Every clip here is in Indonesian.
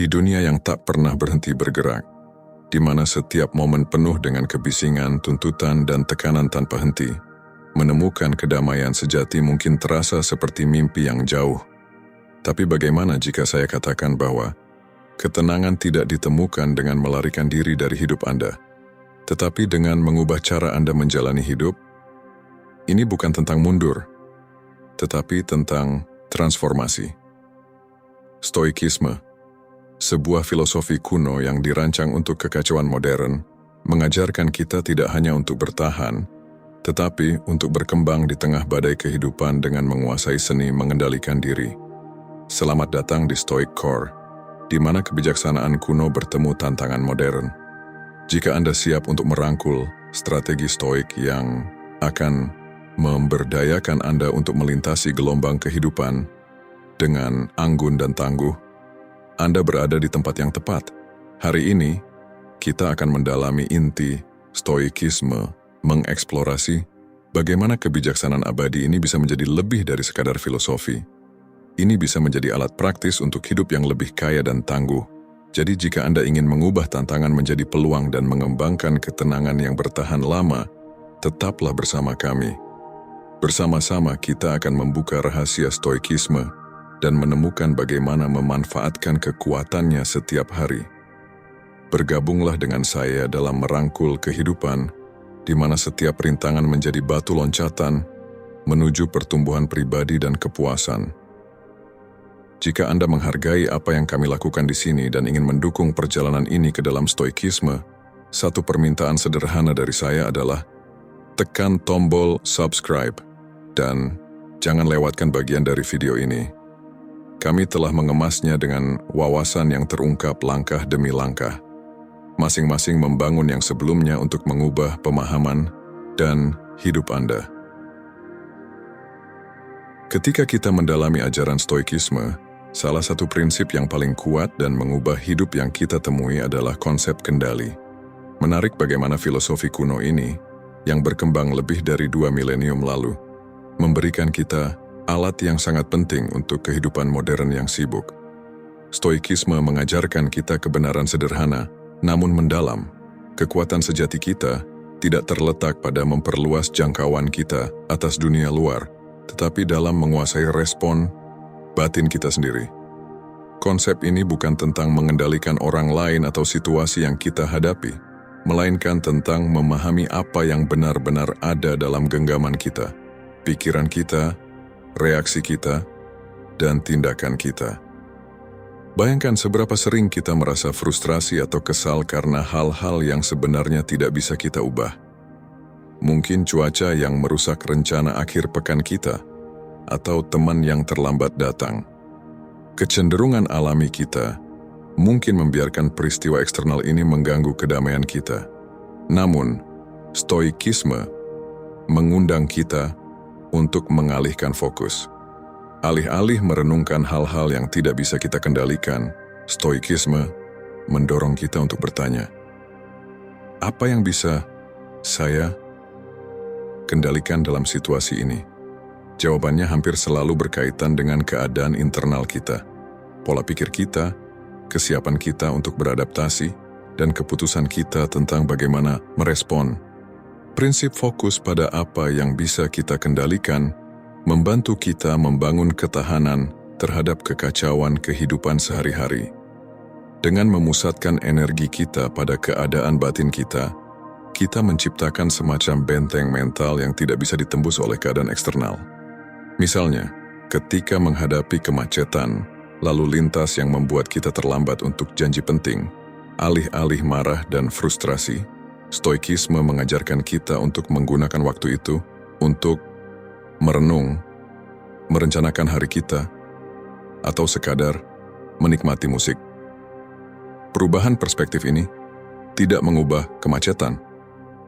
Di dunia yang tak pernah berhenti bergerak, di mana setiap momen penuh dengan kebisingan, tuntutan, dan tekanan tanpa henti, menemukan kedamaian sejati mungkin terasa seperti mimpi yang jauh. Tapi bagaimana jika saya katakan bahwa ketenangan tidak ditemukan dengan melarikan diri dari hidup Anda, tetapi dengan mengubah cara Anda menjalani hidup? Ini bukan tentang mundur, tetapi tentang transformasi. Stoikisme, sebuah filosofi kuno yang dirancang untuk kekacauan modern, mengajarkan kita tidak hanya untuk bertahan, tetapi untuk berkembang di tengah badai kehidupan dengan menguasai seni mengendalikan diri. Selamat datang di Stoic Core, di mana kebijaksanaan kuno bertemu tantangan modern. Jika Anda siap untuk merangkul strategi stoik yang akan memberdayakan Anda untuk melintasi gelombang kehidupan dengan anggun dan tangguh, Anda berada di tempat yang tepat. Hari ini, kita akan mendalami inti stoikisme, mengeksplorasi bagaimana kebijaksanaan abadi ini bisa menjadi lebih dari sekadar filosofi. Ini bisa menjadi alat praktis untuk hidup yang lebih kaya dan tangguh. Jadi jika Anda ingin mengubah tantangan menjadi peluang dan mengembangkan ketenangan yang bertahan lama, tetaplah bersama kami. Bersama-sama kita akan membuka rahasia stoikisme dan menemukan bagaimana memanfaatkan kekuatannya setiap hari. Bergabunglah dengan saya dalam merangkul kehidupan, di mana setiap rintangan menjadi batu loncatan menuju pertumbuhan pribadi dan kepuasan. Jika Anda menghargai apa yang kami lakukan di sini dan ingin mendukung perjalanan ini ke dalam stoikisme, satu permintaan sederhana dari saya adalah tekan tombol subscribe dan jangan lewatkan bagian dari video ini. Kami telah mengemasnya dengan wawasan yang terungkap langkah demi langkah, masing-masing membangun yang sebelumnya untuk mengubah pemahaman dan hidup Anda. Ketika kita mendalami ajaran stoikisme, salah satu prinsip yang paling kuat dan mengubah hidup yang kita temui adalah konsep kendali. Menarik bagaimana filosofi kuno ini, yang berkembang lebih dari 2 milenium lalu, memberikan kita alat yang sangat penting untuk kehidupan modern yang sibuk. Stoikisme mengajarkan kita kebenaran sederhana, namun mendalam. Kekuatan sejati kita tidak terletak pada memperluas jangkauan kita atas dunia luar, tetapi dalam menguasai respon batin kita sendiri. Konsep ini bukan tentang mengendalikan orang lain atau situasi yang kita hadapi, melainkan tentang memahami apa yang benar-benar ada dalam genggaman kita, pikiran kita, reaksi kita, dan tindakan kita. Bayangkan seberapa sering kita merasa frustrasi atau kesal karena hal-hal yang sebenarnya tidak bisa kita ubah. Mungkin cuaca yang merusak rencana akhir pekan kita, atau teman yang terlambat datang. Kecenderungan alami kita mungkin membiarkan peristiwa eksternal ini mengganggu kedamaian kita. Namun, stoikisme mengundang kita untuk mengalihkan fokus. Alih-alih merenungkan hal-hal yang tidak bisa kita kendalikan, stoikisme mendorong kita untuk bertanya, apa yang bisa saya kendalikan dalam situasi ini? Jawabannya hampir selalu berkaitan dengan keadaan internal kita, pola pikir kita, kesiapan kita untuk beradaptasi, dan keputusan kita tentang bagaimana merespon. Prinsip fokus pada apa yang bisa kita kendalikan membantu kita membangun ketahanan terhadap kekacauan kehidupan sehari-hari. Dengan memusatkan energi kita pada keadaan batin kita menciptakan semacam benteng mental yang tidak bisa ditembus oleh keadaan eksternal. Misalnya, ketika menghadapi kemacetan, lalu lintas yang membuat kita terlambat untuk janji penting, alih-alih marah dan frustrasi, stoikisme mengajarkan kita untuk menggunakan waktu itu untuk merenung, merencanakan hari kita, atau sekadar menikmati musik. Perubahan perspektif ini tidak mengubah kemacetan,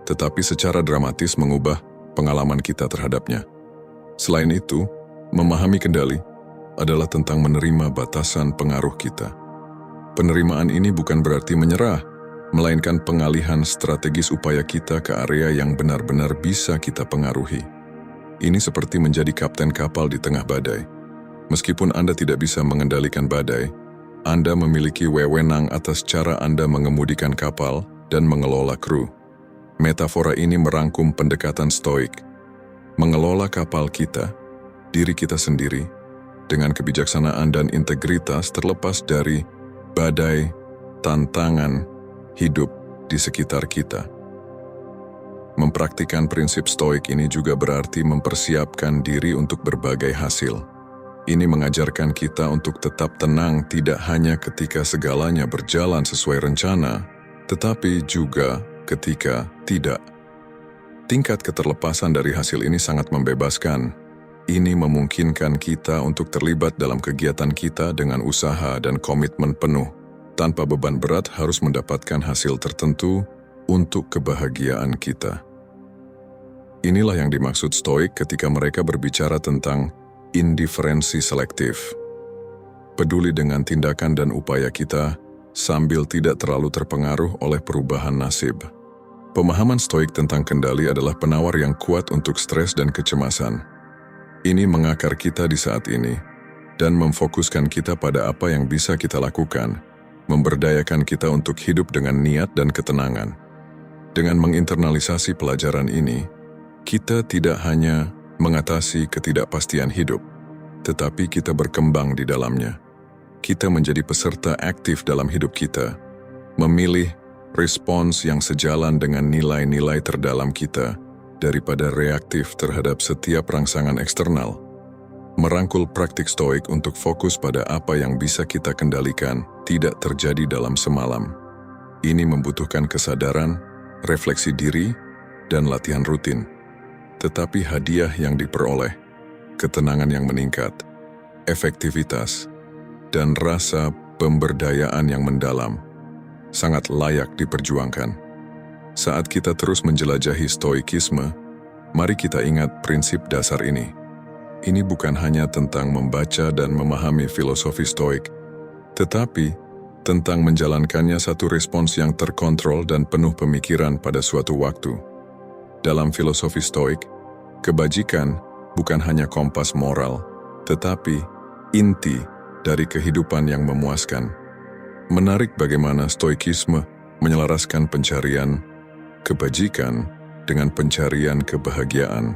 tetapi secara dramatis mengubah pengalaman kita terhadapnya. Selain itu, memahami kendali adalah tentang menerima batasan pengaruh kita. Penerimaan ini bukan berarti menyerah, melainkan pengalihan strategis upaya kita ke area yang benar-benar bisa kita pengaruhi. Ini seperti menjadi kapten kapal di tengah badai. Meskipun Anda tidak bisa mengendalikan badai, Anda memiliki wewenang atas cara Anda mengemudikan kapal dan mengelola kru. Metafora ini merangkum pendekatan stoik. Mengelola kapal kita, diri kita sendiri, dengan kebijaksanaan dan integritas terlepas dari badai, tantangan, hidup di sekitar kita. Mempraktikkan prinsip stoik ini juga berarti mempersiapkan diri untuk berbagai hasil. Ini mengajarkan kita untuk tetap tenang tidak hanya ketika segalanya berjalan sesuai rencana, tetapi juga ketika tidak. Tingkat keterlepasan dari hasil ini sangat membebaskan. Ini memungkinkan kita untuk terlibat dalam kegiatan kita dengan usaha dan komitmen penuh, tanpa beban berat harus mendapatkan hasil tertentu untuk kebahagiaan kita. Inilah yang dimaksud stoik ketika mereka berbicara tentang indiferensi selektif. Peduli dengan tindakan dan upaya kita, sambil tidak terlalu terpengaruh oleh perubahan nasib. Pemahaman stoik tentang kendali adalah penawar yang kuat untuk stres dan kecemasan. Ini mengakar kita di saat ini, dan memfokuskan kita pada apa yang bisa kita lakukan, memberdayakan kita untuk hidup dengan niat dan ketenangan. Dengan menginternalisasi pelajaran ini, kita tidak hanya mengatasi ketidakpastian hidup, tetapi kita berkembang di dalamnya. Kita menjadi peserta aktif dalam hidup kita, memilih respons yang sejalan dengan nilai-nilai terdalam kita daripada reaktif terhadap setiap rangsangan eksternal. Merangkul praktik stoik untuk fokus pada apa yang bisa kita kendalikan tidak terjadi dalam semalam. Ini membutuhkan kesadaran, refleksi diri, dan latihan rutin. Tetapi hadiah yang diperoleh, ketenangan yang meningkat, efektivitas, dan rasa pemberdayaan yang mendalam, sangat layak diperjuangkan. Saat kita terus menjelajahi stoikisme, mari kita ingat prinsip dasar ini. Ini bukan hanya tentang membaca dan memahami filosofi stoik, tetapi tentang menjalankannya satu respons yang terkontrol dan penuh pemikiran pada suatu waktu. Dalam filosofi stoik, kebajikan bukan hanya kompas moral, tetapi inti dari kehidupan yang memuaskan. Menarik bagaimana stoikisme menyelaraskan pencarian kebajikan dengan pencarian kebahagiaan.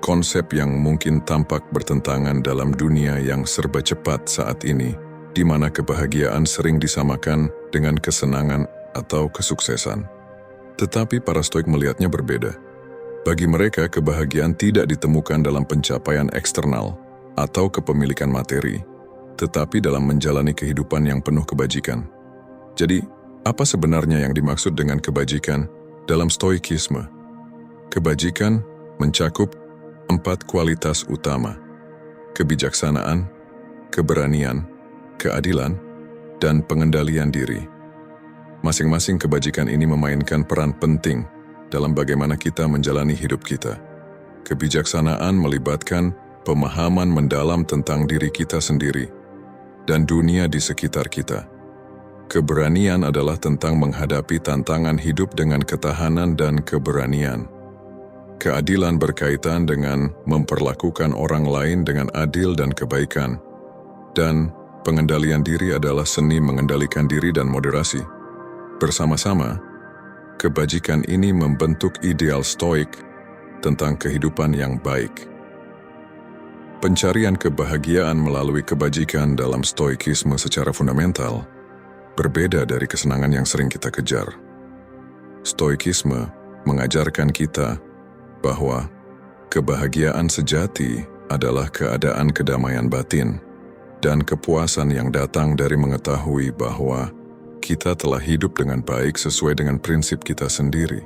Konsep yang mungkin tampak bertentangan dalam dunia yang serba cepat saat ini, di mana kebahagiaan sering disamakan dengan kesenangan atau kesuksesan. Tetapi para stoik melihatnya berbeda. Bagi mereka, kebahagiaan tidak ditemukan dalam pencapaian eksternal atau kepemilikan materi, tetapi dalam menjalani kehidupan yang penuh kebajikan. Jadi, apa sebenarnya yang dimaksud dengan kebajikan dalam stoikisme? Kebajikan mencakup 4 kualitas utama: kebijaksanaan, keberanian, keadilan, dan pengendalian diri. Masing-masing kebajikan ini memainkan peran penting dalam bagaimana kita menjalani hidup kita. Kebijaksanaan melibatkan pemahaman mendalam tentang diri kita sendiri dan dunia di sekitar kita. Keberanian adalah tentang menghadapi tantangan hidup dengan ketahanan dan keberanian. Keadilan berkaitan dengan memperlakukan orang lain dengan adil dan kebaikan. Dan pengendalian diri adalah seni mengendalikan diri dan moderasi. Bersama-sama, kebajikan ini membentuk ideal stoik tentang kehidupan yang baik. Pencarian kebahagiaan melalui kebajikan dalam stoikisme secara fundamental berbeda dari kesenangan yang sering kita kejar. Stoikisme mengajarkan kita bahwa kebahagiaan sejati adalah keadaan kedamaian batin dan kepuasan yang datang dari mengetahui bahwa kita telah hidup dengan baik sesuai dengan prinsip kita sendiri.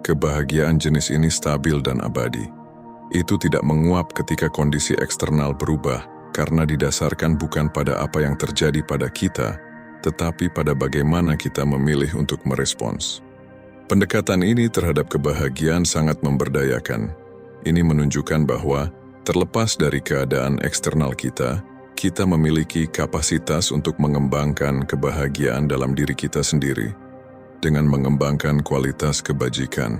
Kebahagiaan jenis ini stabil dan abadi. Itu tidak menguap ketika kondisi eksternal berubah karena didasarkan bukan pada apa yang terjadi pada kita, tetapi pada bagaimana kita memilih untuk merespons. Pendekatan ini terhadap kebahagiaan sangat memberdayakan. Ini menunjukkan bahwa terlepas dari keadaan eksternal kita memiliki kapasitas untuk mengembangkan kebahagiaan dalam diri kita sendiri dengan mengembangkan kualitas kebajikan.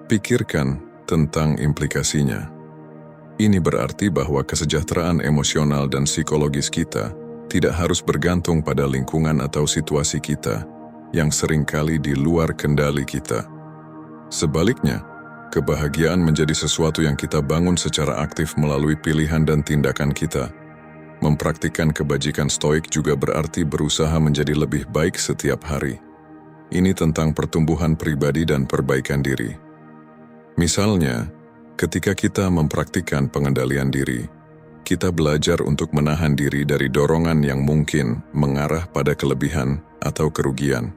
Pikirkan tentang implikasinya. Ini berarti bahwa kesejahteraan emosional dan psikologis kita tidak harus bergantung pada lingkungan atau situasi kita yang seringkali di luar kendali kita. Sebaliknya, kebahagiaan menjadi sesuatu yang kita bangun secara aktif melalui pilihan dan tindakan kita. Mempraktikkan kebajikan stoik juga berarti berusaha menjadi lebih baik setiap hari. Ini tentang pertumbuhan pribadi dan perbaikan diri. Misalnya, ketika kita mempraktikkan pengendalian diri, kita belajar untuk menahan diri dari dorongan yang mungkin mengarah pada kelebihan atau kerugian.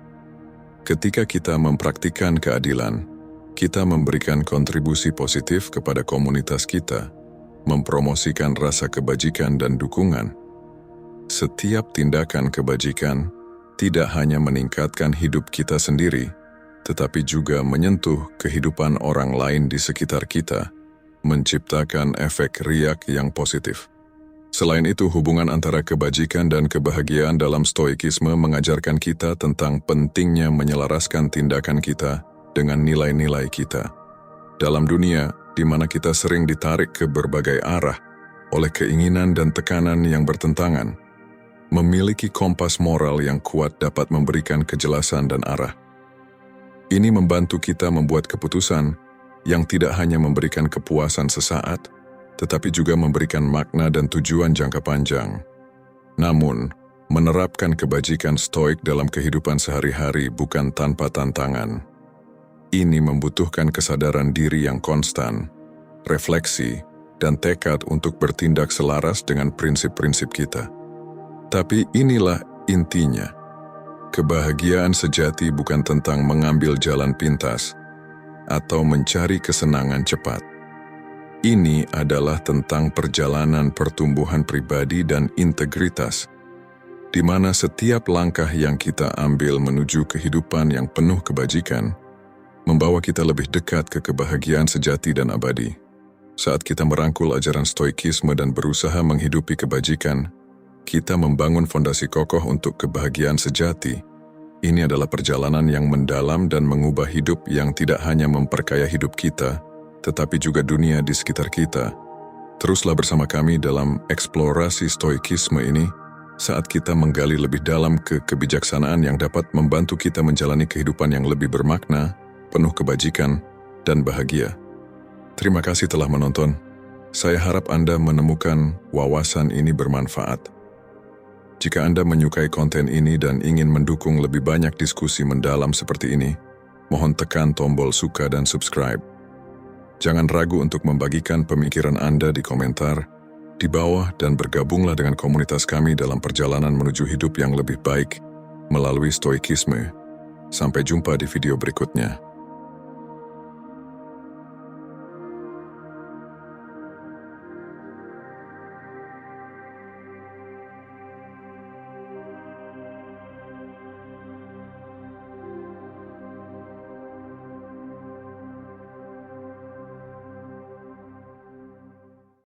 Ketika kita mempraktikkan keadilan, kita memberikan kontribusi positif kepada komunitas kita, mempromosikan rasa kebajikan dan dukungan. Setiap tindakan kebajikan tidak hanya meningkatkan hidup kita sendiri, tetapi juga menyentuh kehidupan orang lain di sekitar kita, menciptakan efek riak yang positif. Selain itu, hubungan antara kebajikan dan kebahagiaan dalam stoikisme mengajarkan kita tentang pentingnya menyelaraskan tindakan kita dengan nilai-nilai kita. Dalam dunia di mana kita sering ditarik ke berbagai arah oleh keinginan dan tekanan yang bertentangan, memiliki kompas moral yang kuat dapat memberikan kejelasan dan arah. Ini membantu kita membuat keputusan yang tidak hanya memberikan kepuasan sesaat, tetapi juga memberikan makna dan tujuan jangka panjang. Namun, menerapkan kebajikan stoik dalam kehidupan sehari-hari bukan tanpa tantangan. Ini membutuhkan kesadaran diri yang konstan, refleksi, dan tekad untuk bertindak selaras dengan prinsip-prinsip kita. Tapi inilah intinya. Kebahagiaan sejati bukan tentang mengambil jalan pintas atau mencari kesenangan cepat. Ini adalah tentang perjalanan pertumbuhan pribadi dan integritas, di mana setiap langkah yang kita ambil menuju kehidupan yang penuh kebajikan membawa kita lebih dekat ke kebahagiaan sejati dan abadi. Saat kita merangkul ajaran stoikisme dan berusaha menghidupi kebajikan, kita membangun fondasi kokoh untuk kebahagiaan sejati. Ini adalah perjalanan yang mendalam dan mengubah hidup yang tidak hanya memperkaya hidup kita, tetapi juga dunia di sekitar kita. Teruslah bersama kami dalam eksplorasi stoikisme ini saat kita menggali lebih dalam ke kebijaksanaan yang dapat membantu kita menjalani kehidupan yang lebih bermakna, penuh kebajikan, dan bahagia. Terima kasih telah menonton. Saya harap Anda menemukan wawasan ini bermanfaat. Jika Anda menyukai konten ini dan ingin mendukung lebih banyak diskusi mendalam seperti ini, mohon tekan tombol suka dan subscribe. Jangan ragu untuk membagikan pemikiran Anda di komentar di bawah dan bergabunglah dengan komunitas kami dalam perjalanan menuju hidup yang lebih baik melalui stoikisme. Sampai jumpa di video berikutnya.